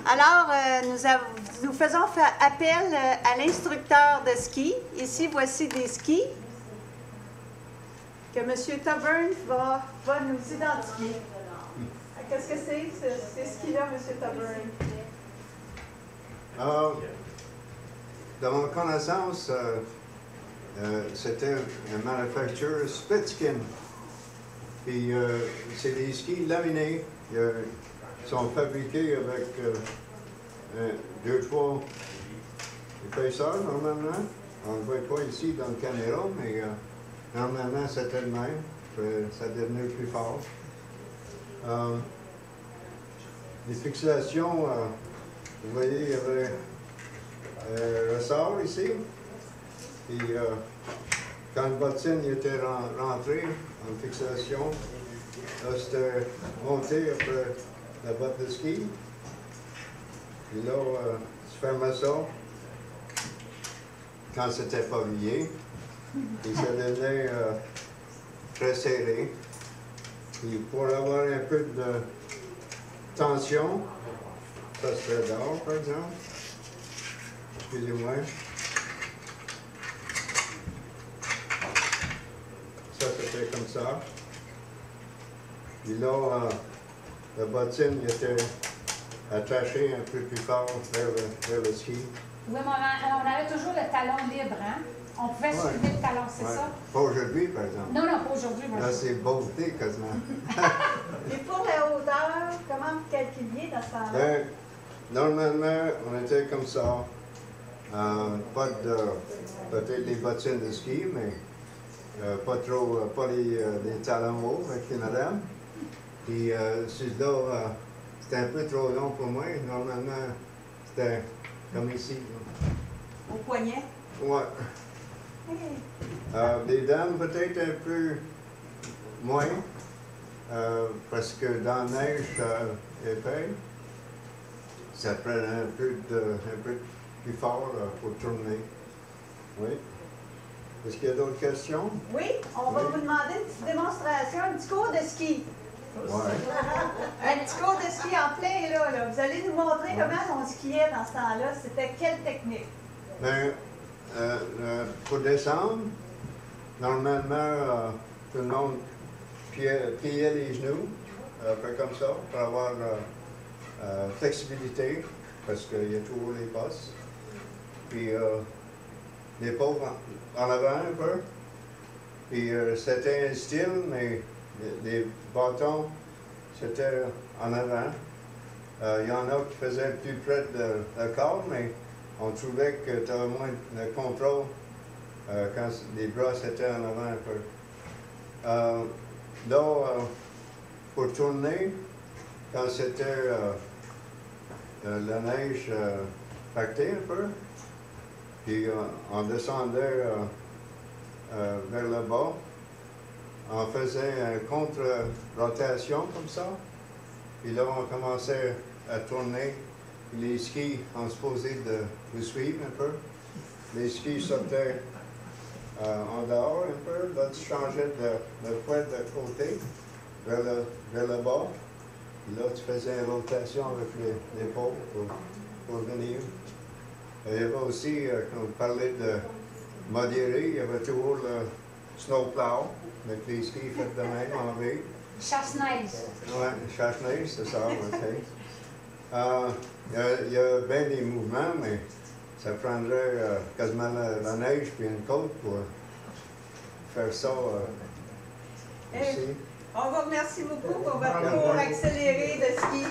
Alors, nous faisons appel à l'instructeur de ski. Ici, voici des skis que M. Taburn va nous identifier. Qu'est-ce que c'est, ces skis-là, M. Taburn? Dans mon connaissance, c'était un manufacture Spitskin. Puis c'est des skis laminés. Ils sont fabriqués avec 2-3 épaisseurs normalement. On ne le voit pas ici dans le caméra, mais normalement c'était le même. Ça devenait plus fort. Les fixations, vous voyez, il y avait un ressort ici. Puis quand le bottine était rentré en fixation, là c'était monté après la botte de ski. Puis là, tu fermais ça quand c'était pas lié. Puis ça devenait très serré. Puis pour avoir un peu de tension, ça serait d'or par exemple. Excusez-moi. Ça c'était comme ça. Puis là, la bottine était attachée un peu plus fort vers le ski. Oui, mais on avait toujours le talon libre, hein? On pouvait soulever le talon, c'est ça? Pas aujourd'hui, par exemple. Non, non, pas aujourd'hui. Là, c'est beauté, quasiment. Et pour la hauteur, comment vous calculiez dans ce temps-là? Ben, normalement, on était comme ça. Pas de... peut-être les bottines de ski, mais pas trop... pas les talons hauts avec les madames. Puis, celui-là, c'était un peu trop long pour moi. Normalement, c'était comme ici. Au poignet? Ouais. Les dames, peut-être un peu moins, parce que dans la neige épais, ça prend un peu plus fort pour tourner. Oui. Est-ce qu'il y a d'autres questions? Oui, on va vous demander une petite démonstration, un petit cours de ski. Ouais. Un petit cours de ski en plein là. Vous allez nous montrer comment on skiait dans ce temps-là. C'était quelle technique? Bien, pour descendre, normalement, tout le monde pliait les genoux, fait comme ça, pour avoir flexibilité, parce qu'il y a toujours les bosses. Puis les pauvres en avant un peu. Puis c'était un style, mais les bâtons, c'était en avant. Il y en a qui faisaient plus près de le corps, mais on trouvait que tu avais moins de contrôle quand les bras étaient en avant un peu. Là, pour tourner, quand c'était la neige pactée un peu, puis on descendait vers le bas, on faisait une contre-rotation comme ça, puis là on commençait à tourner. Les skis ont supposé de vous suivre un peu. Les skis sortaient en dehors un peu. Là, tu changeais de poids de côté vers le bas. Puis là, tu faisais une rotation avec l'épaule pour venir. Il y avait aussi, quand on parlait de modéré, il y avait toujours le snowplow, avec les skis faits de même en V. Chasse-neige. Oui, chasse-neige, c'est ça, OK. Il y a bien des mouvements, mais ça prendrait quasiment la neige puis une côte pour faire ça ici. On vous remercie beaucoup pour votre cours accéléré de ski.